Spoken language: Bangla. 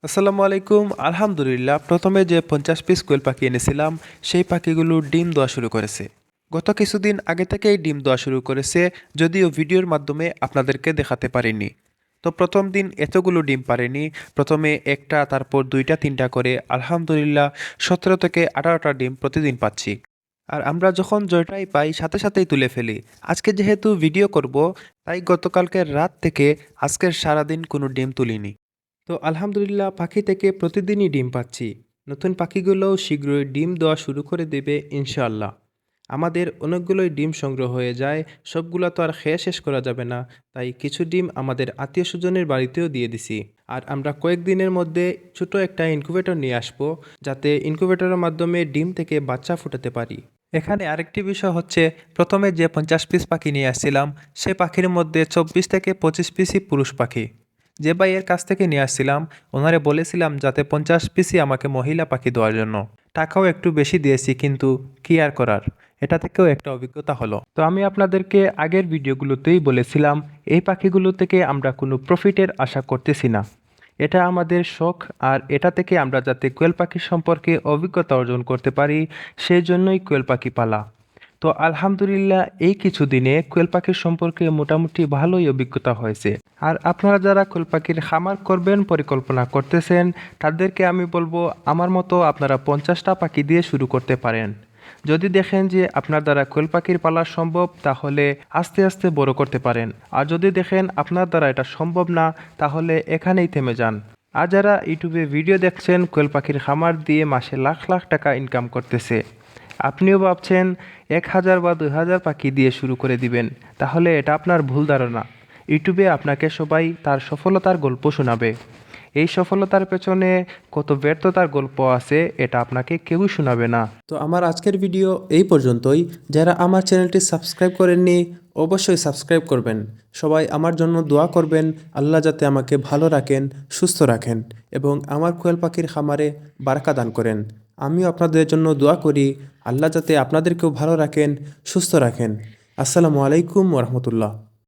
আসসালামু আলাইকুম। আলহামদুলিল্লাহ, প্রথমে যে 50 পিস কোয়েল পাখি এনেছিলাম সেই পাখিগুলো ডিম দেওয়া শুরু করেছে। গত কিছুদিন আগে থেকেই ডিম দেওয়া শুরু করেছে, যদিও ভিডিওর মাধ্যমে আপনাদেরকে দেখাতে পারিনি। তো প্রথম দিন এতগুলো ডিম পারেনি। প্রথমে একটা, তারপর দুইটা তিনটা করে আলহামদুলিল্লাহ 17 থেকে 18টা ডিম প্রতিদিন পাচ্ছি। আর আমরা যখন জয়টাই পাই সাথে সাথেই তুলে ফেলি। আজকে যেহেতু ভিডিও করব, তাই গতকালকের রাত থেকে আজকের সারাদিন কোনো ডিম তুলিনি। তো আলহামদুলিল্লাহ, পাখি থেকে প্রতিদিনই ডিম পাচ্ছি। নতুন পাখিগুলোও শীঘ্রই ডিম দেওয়া শুরু করে দেবে ইনশাআল্লাহ। আমাদের অনেকগুলোই ডিম সংগ্রহ হয়ে যায়, সবগুলো তো আর খেয়ে শেষ করা যাবে না। তাই কিছু ডিম আমাদের আত্মীয় স্বজনের বাড়িতেও দিয়ে দিছি। আর আমরা কয়েকদিনের মধ্যে ছোট একটা ইনকিউবেটর নিয়ে আসবো, যাতে ইনকিউবেটরের মাধ্যমে ডিম থেকে বাচ্চা ফুটাতে পারি। এখানে আরেকটি বিষয় হচ্ছে, প্রথমে যে 50 পিস পাখি নিয়ে আসছিলাম সে পাখির মধ্যে 24 থেকে 25 পিসই পুরুষ পাখি। যে ভাইয়ের কাছ থেকে নিয়ে আসছিলাম ওনারে বলেছিলাম যাতে 50 পিসই আমাকে মহিলা পাখি দেওয়ার জন্য। টাকাও একটু বেশি দিয়েছি, কিন্তু কি আর করার, এটা থেকেও একটা অভিজ্ঞতা হলো। তো আমি আপনাদেরকে আগের ভিডিওগুলোতেই বলেছিলাম এই পাখিগুলো থেকে আমরা কোনো প্রফিটের আশা করতেছি না। এটা আমাদের শখ, আর এটা থেকে আমরা যাতে কোয়েল পাখি সম্পর্কে অভিজ্ঞতা অর্জন করতে পারি সেই জন্যই কোয়েল পাখি পালা। তো আলহামদুলিল্লাহ, এই কিছুদিনে কোয়েল পাখির সম্পর্কে মোটামুটি ভালোই অভিজ্ঞতা হয়েছে। আর আপনারা যারা কোয়েল পাখির খামার করবেন পরিকল্পনা করতেছেন তাদেরকে আমি বলবো আমার মতো আপনারা 50টা পাখি দিয়ে শুরু করতে পারেন। যদি দেখেন যে আপনার দ্বারা কোয়েল পাখির পালা সম্ভব, তাহলে আস্তে আস্তে বড় করতে পারেন। আর যদি দেখেন আপনার দ্বারা এটা সম্ভব না, তাহলে এখানেই থেমে যান। আর যারা ইউটিউবে ভিডিও দেখছেন কোয়েল পাখির খামার দিয়ে মাসে লাখ লাখ টাকা ইনকাম করতেছে, আপনিও ভাবছেন 1000 বা 2000 পাখি দিয়ে শুরু করে দিবেন, তাহলে এটা আপনার ভুল ধারণা। ইউটিউবে আপনাকে সবাই তার সফলতার গল্প শোনাবে। এই সফলতার পেছনে কত ব্যর্থতার গল্প আছে এটা আপনাকে কেউই শোনাবে না। তো আমার আজকের ভিডিও এই পর্যন্তই। যারা আমার চ্যানেলটি সাবস্ক্রাইব করেননি অবশ্যই সাবস্ক্রাইব করবেন। সবাই আমার জন্য দোয়া করবেন, আল্লাহ যাতে আমাকে ভালো রাখেন, সুস্থ রাখেন এবং আমার কোয়েল পাখির খামারে বারাকা দান করেন। আমিও আপনাদের জন্য দোয়া করি, আল্লাহ যাতে আপনাদেরকেও ভালো রাখেন, সুস্থ রাখেন। আসসালামু আলাইকুম ওরহমতুল্লাহ।